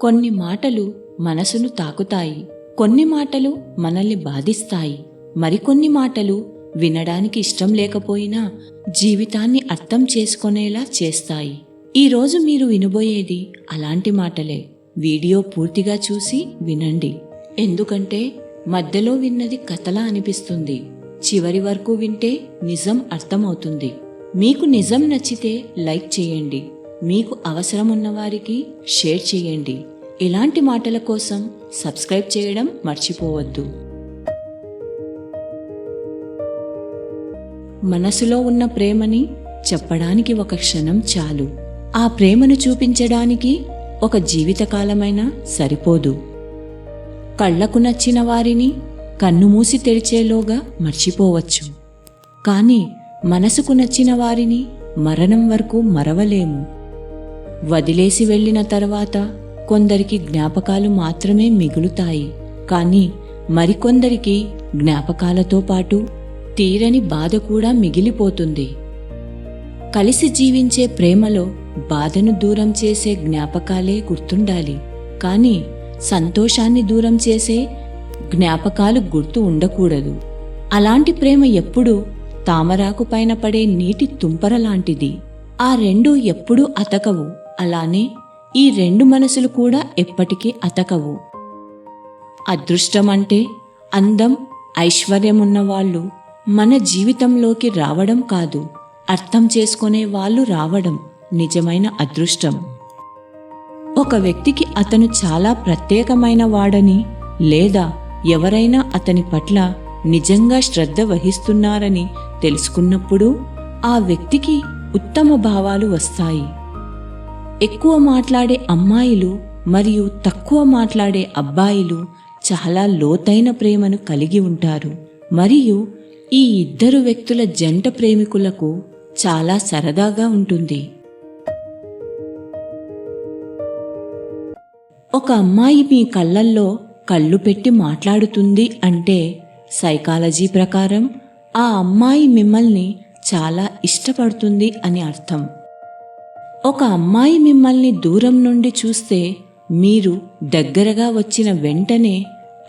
కొన్ని మాటలు మనసును తాకుతాయి, కొన్ని మాటలు మనల్ని బాధిస్తాయి, మరికొన్ని మాటలు వినడానికి ఇష్టం లేకపోయినా జీవితాన్ని అర్థం చేసుకునేలా చేస్తాయి. ఈరోజు మీరు వినబోయేది అలాంటి మాటలే. వీడియో పూర్తిగా చూసి వినండి, ఎందుకంటే మధ్యలో విన్నది కథలా అనిపిస్తుంది. చివరి వరకు వింటే నిజం అర్థమవుతుంది. మీకు నిజం నచ్చితే లైక్ చేయండి, మీకు అవసరం ఉన్నవారికి షేర్ చేయండి. ఇలాంటి మాటల కోసం సబ్స్క్రైబ్ చేయడం మర్చిపోవద్దు. మనసులో ఉన్న ప్రేమని చెప్పడానికి ఒక క్షణం చాలు. ఆ ప్రేమను చూపించడానికి ఒక జీవితకాలమైనా సరిపోదు. కళ్లకు నచ్చిన వారిని కన్నుమూసి తెరిచేలోగా మర్చిపోవచ్చు, కానీ మనసుకు నచ్చిన వారిని మరణం వరకు మరవలేము. వదిలేసి వెళ్ళిన తర్వాత కొందరికి జ్ఞాపకాలు మాత్రమే మిగులుతాయి, కానీ మరికొందరికి జ్ఞాపకాలతో పాటు తీరని బాధ కూడా మిగిలిపోతుంది. కలిసి జీవించే ప్రేమలో బాధను దూరం చేసే జ్ఞాపకాలే గుర్తుండాలి, కానీ సంతోషాన్ని దూరం చేసే జ్ఞాపకాలు గుర్తు ఉండకూడదు. అలాంటి ప్రేమ ఎప్పుడూ తామరాకు పైన పడే నీటి తుంపర లాంటిది. ఆ రెండూ ఎప్పుడూ అతకవు, అలానే ఈ రెండు మనసులు కూడా ఎప్పటికీ అతకవు. అదృష్టమంటే అందం, ఐశ్వర్యమున్నవాళ్ళు మన జీవితంలోకి రావడం కాదు, అర్థం చేసుకునే వాళ్ళు రావడం నిజమైన అదృష్టం. ఒక వ్యక్తికి అతను చాలా ప్రత్యేకమైన వాడని, లేదా ఎవరైనా అతని పట్ల నిజంగా శ్రద్ధ వహిస్తున్నారని తెలుసుకున్నప్పుడు ఆ వ్యక్తికి ఉత్తమ భావాలు వస్తాయి. ఎక్కువ మాట్లాడే అమ్మాయిలు మరియు తక్కువ మాట్లాడే అబ్బాయిలు చాలా లోతైన ప్రేమను కలిగి ఉంటారు, మరియు ఈ ఇద్దరు వ్యక్తుల జంట ప్రేమికులకు చాలా సరదాగా ఉంటుంది. ఒక అమ్మాయి మీ కళ్ళల్లో కళ్ళు పెట్టి మాట్లాడుతుంది అంటే సైకాలజీ ప్రకారం ఆ అమ్మాయి మిమ్మల్ని చాలా ఇష్టపడుతుంది అని అర్థం. ఒక అమ్మాయి మిమ్మల్ని దూరం నుండి చూస్తే మీరు దగ్గరగా వచ్చిన వెంటనే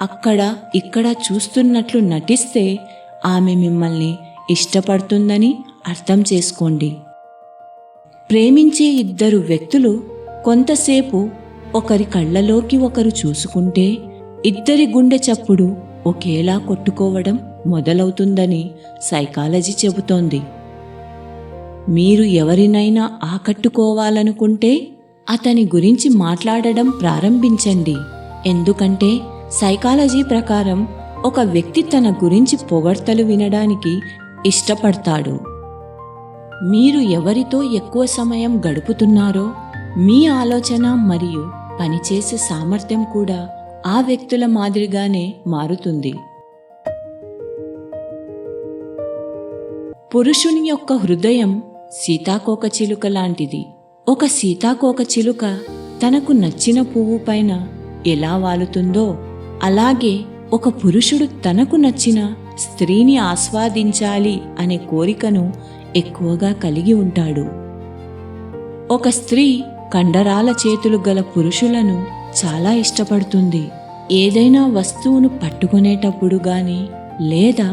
అక్కడ ఇక్కడ చూస్తున్నట్లు నటిస్తే ఆమె మిమ్మల్ని ఇష్టపడుతుందని అర్థం చేసుకోండి. ప్రేమించే ఇద్దరు వ్యక్తులు కొంతసేపు ఒకరి కళ్ళలోకి ఒకరు చూసుకుంటే ఇద్దరి గుండె చప్పుడు ఒకేలా కొట్టుకోవడం మొదలవుతుందని సైకాలజీ చెబుతోంది. మీరు ఎవరినైనా ఆకట్టుకోవాలనుకుంటే అతని గురించి మాట్లాడడం ప్రారంభించండి, ఎందుకంటే సైకాలజీ ప్రకారం ఒక వ్యక్తి తన గురించి పొగడ్తలు వినడానికి ఇష్టపడతాడు. మీరు ఎవరితో ఎక్కువ సమయం గడుపుతున్నారో మీ ఆలోచన మరియు పనిచేసే సామర్థ్యం కూడా ఆ వ్యక్తుల మాదిరిగానే మారుతుంది. పురుషుని యొక్క హృదయం సీతాకోకచిలుక లాంటిది. ఒక సీతాకోకచిలుక తనకు నచ్చిన పువ్వు పైన ఎలా వాలుతుందో, అలాగే ఒక పురుషుడు తనకు నచ్చిన స్త్రీని ఆస్వాదించాలి అనే కోరికను ఎక్కువగా కలిగి ఉంటాడు. ఒక స్త్రీ కండరాల చేతులు గల పురుషులను చాలా ఇష్టపడుతుంది. ఏదైనా వస్తువును పట్టుకునేటప్పుడు గాని, లేదా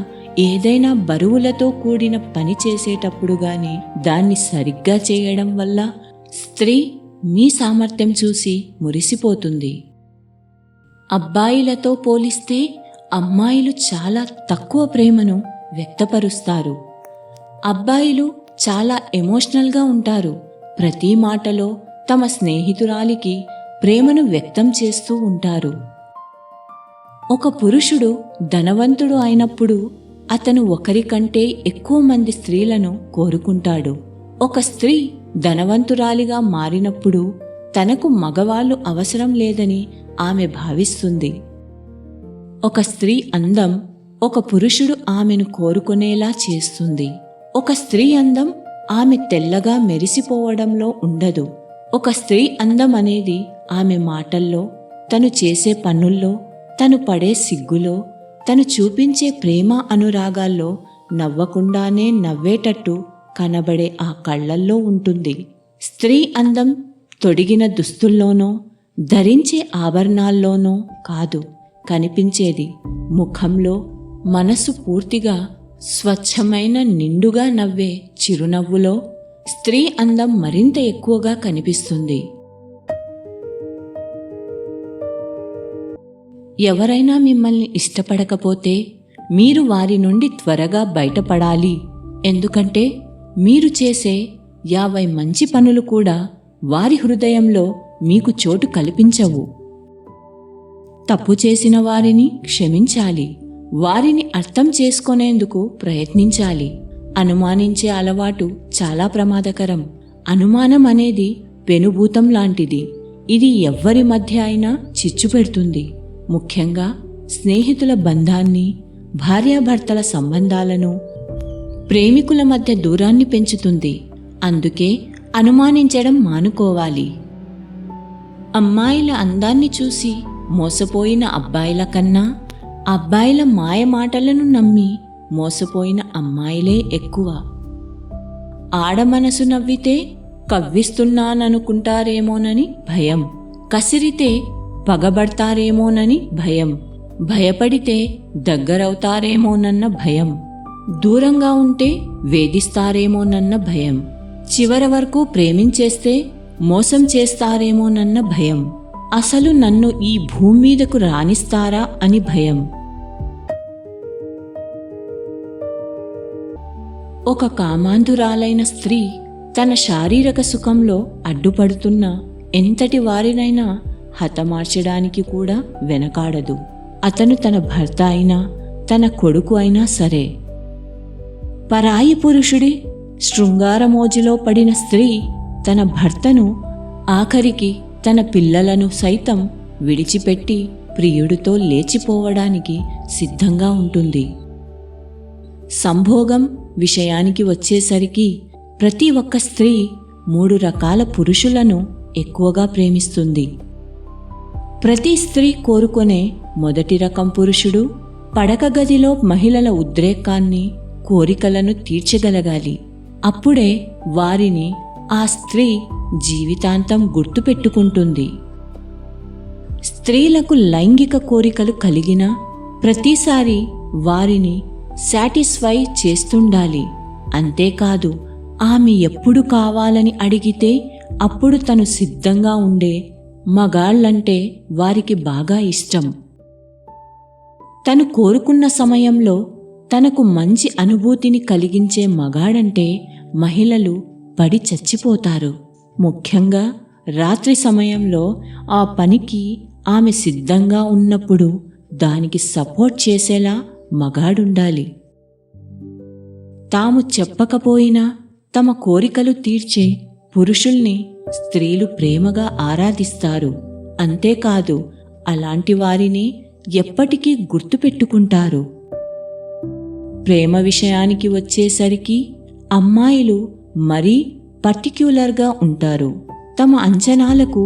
ఏదైనా బరువులతో కూడిన పని చేసేటప్పుడు గాని దాన్ని సరిగ్గా చేయడం వల్ల స్త్రీ మీ సామర్థ్యం చూసి మురిసిపోతుంది. అబ్బాయిలతో పోలిస్తే అమ్మాయిలు చాలా తక్కువ ప్రేమను వ్యక్తపరుస్తారు. అబ్బాయిలు చాలా ఎమోషనల్గా ఉంటారు. ప్రతి మాటలో తమ స్నేహితురాలికి ప్రేమను వ్యక్తం చేస్తూ ఉంటారు. ఒక పురుషుడు ధనవంతుడు అయినప్పుడు అతను ఒకరికంటే ఎక్కువ మంది స్త్రీలను కోరుకుంటాడు. ఒక స్త్రీ ధనవంతురాలిగా మారినప్పుడు తనకు మగవాళ్ళు అవసరం లేదని ఆమె భావిస్తుంది. ఒక స్త్రీ అందం ఒక పురుషుడు ఆమెను కోరుకునేలా చేస్తుంది. ఒక స్త్రీ అందం ఆమె తెల్లగా మెరిసిపోవడంలో ఉండదు. ఒక స్త్రీ అందం అనేది ఆమె మాటల్లో, తను చేసే పనుల్లో, తను పడే సిగ్గులో, తను చూపించే ప్రేమ అనురాగాల్లో నవ్వకుండానే నవ్వేటట్టు కనబడే ఆ కళ్ళల్లో ఉంటుంది. స్త్రీ అందం తొడిగిన దుస్తుల్లోనో ధరించే ఆభరణాల్లోనో కాదు కనిపించేది, ముఖంలో, మనసు పూర్తిగా స్వచ్ఛమైన నిండుగా నవ్వే చిరునవ్వులో స్త్రీ అందం మరింత ఎక్కువగా కనిపిస్తుంది. ఎవరైనా మిమ్మల్ని ఇష్టపడకపోతే మీరు వారి నుండి త్వరగా బయటపడాలి. ఎందుకంటే మీరు చేసే 50 మంచి పనులు కూడా వారి హృదయంలో మీకు చోటు కల్పించవు. తప్పు చేసిన వారిని క్షమించాలి, వారిని అర్థం చేసుకునేందుకు ప్రయత్నించాలి. అనుమానించే అలవాటు చాలా ప్రమాదకరం. అనుమానం అనేది పెనుభూతం లాంటిది. ఇది ఎవ్వరి మధ్య అయినా చిచ్చు పెడుతుంది. ముఖ్యంగా స్నేహితుల బంధాన్ని, భార్యాభర్తల సంబంధాలను, ప్రేమికుల మధ్య దూరాన్ని పెంచుతుంది. అందుకే అనుమానించడం మానుకోవాలి. అమ్మాయిల అందాన్ని చూసి మోసపోయిన అబ్బాయిల కన్నా అబ్బాయిల మాయ మాటలను నమ్మి మోసపోయిన అమ్మాయిలే ఎక్కువ. ఆడమనసు నవ్వితే కవ్విస్తున్నాననుకుంటారేమోనని భయం, కసిరితే పగబడతారేమోనని భయం, భయపడితే దగ్గరవుతారేమోనన్న భయం, దూరంగా ఉంటే వేధిస్తారేమోనన్న భయం, చివరి వరకు ప్రేమించేస్తే మోసం చేస్తారేమోనన్న భయం, అసలు నన్ను ఈ భూమి మీదకు రానిస్తారా అని భయం. ఒక కామాంధురాలైన స్త్రీ తన శారీరక సుఖంలో అడ్డుపడుతున్న ఎంతటి వారినైనా హతమార్చడానికి కూడా వెనకాడదు. అతను తన భర్త అయినా, తన కొడుకు అయినా సరే. పరాయి పురుషుడి శృంగారమోజులో పడిన స్త్రీ తన భర్తను, ఆఖరికి తన పిల్లలను సైతం విడిచిపెట్టి ప్రియుడితో లేచిపోవడానికి సిద్ధంగా ఉంటుంది. సంభోగం విషయానికి వచ్చేసరికి ప్రతి ఒక్క స్త్రీ 3 రకాల పురుషులను ఎక్కువగా ప్రేమిస్తుంది. ప్రతి స్త్రీ కోరుకునే మొదటి రకం పురుషుడు పడక గదిలో మహిళల ఉద్రేకాన్ని, కోరికలను తీర్చగలగాలి. అప్పుడే వారిని ఆ స్త్రీ జీవితాంతం గుర్తుపెట్టుకుంటుంది. స్త్రీలకు లైంగిక కోరికలు కలిగిన ప్రతిసారి వారిని సాటిస్ఫై చేస్తుండాలి. అంతేకాదు, ఆమె ఎప్పుడు కావాలని అడిగితే అప్పుడు తను సిద్ధంగా ఉండే మగాళ్ళంటే వారికి బాగా ఇష్టం. తను కోరుకున్న సమయంలో తనకు మంచి అనుభూతిని కలిగించే మగాడంటే మహిళలు పడి చచ్చిపోతారు. ముఖ్యంగా రాత్రి సమయంలో ఆ పనికి ఆమె సిద్ధంగా ఉన్నప్పుడు దానికి సపోర్ట్ చేసేలా మగాడుండాలి. తాము చెప్పకపోయినా తమ కోరికలు తీర్చే పురుషుల్ని స్త్రీలు ప్రేమగా ఆరాధిస్తారు. అంతేకాదు, అలాంటి వారిని ఎప్పటికీ గుర్తుపెట్టుకుంటారు. ప్రేమ విషయానికి వచ్చేసరికి అమ్మాయిలు మరీ పర్టిక్యులర్గా ఉంటారు. తమ అంచనాలకు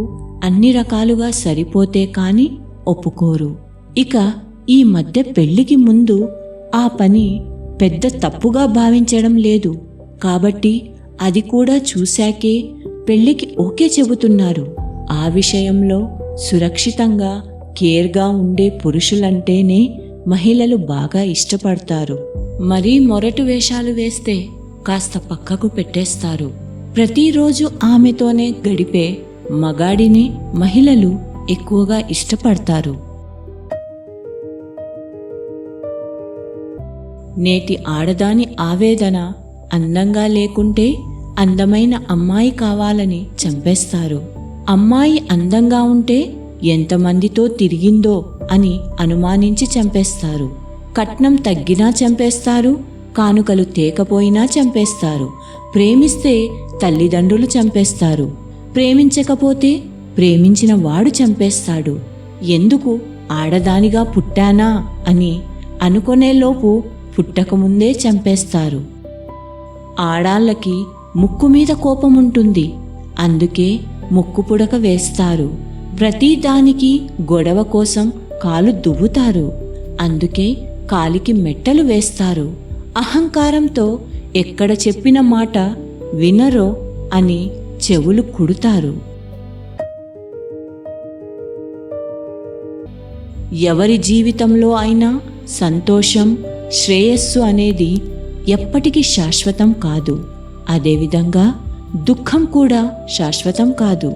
అన్ని రకాలుగా సరిపోతే కాని ఒప్పుకోరు. ఇక ఈ మధ్య పెళ్లికి ముందు ఆ పని పెద్ద తప్పుగా భావించడం లేదు. కాబట్టి అది కూడా చూశాకే పెళ్లికి ఓకే చెబుతున్నారు. ఆ విషయంలో సురక్షితంగా, కేర్గా ఉండే పురుషులంటేనే మహిళలు బాగా ఇష్టపడతారు. మరీ మొరటు వేషాలు వేస్తే కాస్త పక్కకు పెట్టేస్తారు. ప్రతిరోజు ఆమెతోనే గడిపే మగాడిని మహిళలు ఎక్కువగా ఇష్టపడతారు. నేటి ఆడదాని ఆవేదన అందంగా లేకుంటే అందమైన అమ్మాయి కావాలని చంపేస్తారు. అమ్మాయి అందంగా ఉంటే ఎంతమందితో తిరిగిందో అని అనుమానించి చంపేస్తారు. కట్నం తగ్గినా చంపేస్తారు, కానుకలు తేకపోయినా చంపేస్తారు. ప్రేమిస్తే తల్లిదండ్రులు చంపేస్తారు, ప్రేమించకపోతే ప్రేమించిన వాడు చంపేస్తాడు. ఎందుకు ఆడదానిగా పుట్టానా అని అనుకునేలోపు పుట్టకముందే చంపేస్తారు. ఆడాళ్ళకి ముక్కు మీద కోపముంటుంది, అందుకే ముక్కు పుడక వేస్తారు. ప్రతిదానికి గొడవ కోసం కాలు దువ్వుతారు, అందుకే కాలికి మెట్టలు వేస్తారు. అహంకారంతో ఎక్కడ చెప్పిన మాట వినరో అని చెవులు కుడతారు. ఎవరి జీవితంలో అయినా సంతోషం, శ్రేయస్సు అనేది ఎప్పటికీ శాశ్వతం కాదు. అదేవిధంగా దుఃఖం కూడా శాశ్వతం కాదు.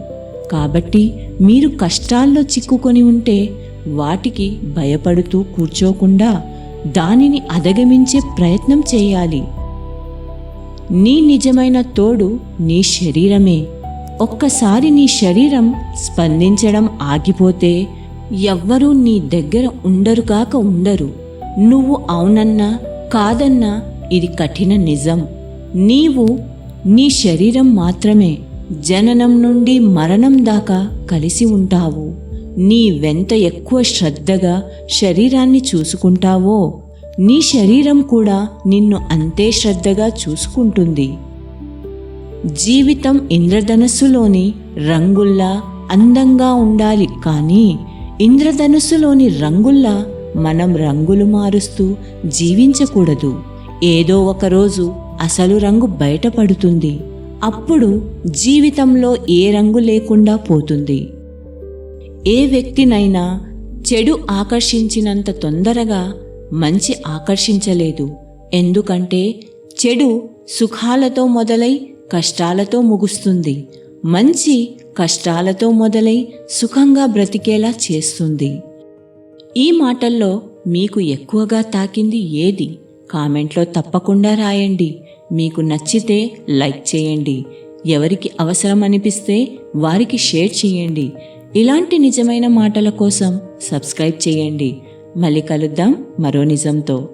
కాబట్టి మీరు కష్టాల్లో చిక్కుకొని ఉంటే వాటికి భయపడుతూ కూర్చోకుండా దానిని అధిగమించే ప్రయత్నం చేయాలి. నీ నిజమైన తోడు నీ శరీరమే. ఒక్కసారి నీ శరీరం స్పందించడం ఆగిపోతే ఎవ్వరూ నీ దగ్గర ఉండరుగాక ఉండరు. నువ్వు అవునన్నా కాదన్నా ఇది కఠిన నిజం. నీవు నీ శరీరం మాత్రమే జననం నుండి మరణం దాకా కలిసి ఉంటావు. నీ వెంత ఎక్కువ శ్రద్ధగా శరీరాన్ని చూసుకుంటావో నీ శరీరం కూడా నిన్ను అంతే శ్రద్ధగా చూసుకుంటుంది. జీవితం ఇంద్రధనుస్సులోని రంగుల్లా అందంగా ఉండాలి, కానీ ఇంద్రధనుస్సులోని రంగుల్లా మనం రంగులు మారుస్తూ జీవించకూడదు. ఏదో ఒకరోజు అసలు రంగు బయటపడుతుంది. అప్పుడు జీవితంలో ఏ రంగు లేకుండా పోతుంది. ఏ వ్యక్తినైనా చెడు ఆకర్షించినంత తొందరగా మంచి ఆకర్షించలేదు. ఎందుకంటే చెడు సుఖాలతో మొదలై కష్టాలతో ముగుస్తుంది. మంచి కష్టాలతో మొదలై సుఖంగా బ్రతికేలా చేస్తుంది. ఈ మాటల్లో మీకు ఎక్కువగా తాకింది ఏది? కామెంట్లో తప్పకుండా రాయండి. మీకు నచ్చితే లైక్ చేయండి. ఎవరికి అవసరం అనిపిస్తే వారికి షేర్ చేయండి. ఇలాంటి నిజమైన మాటల కోసం సబ్స్క్రైబ్ చేయండి. మళ్ళీ కలుద్దాం మరో నిజంతో.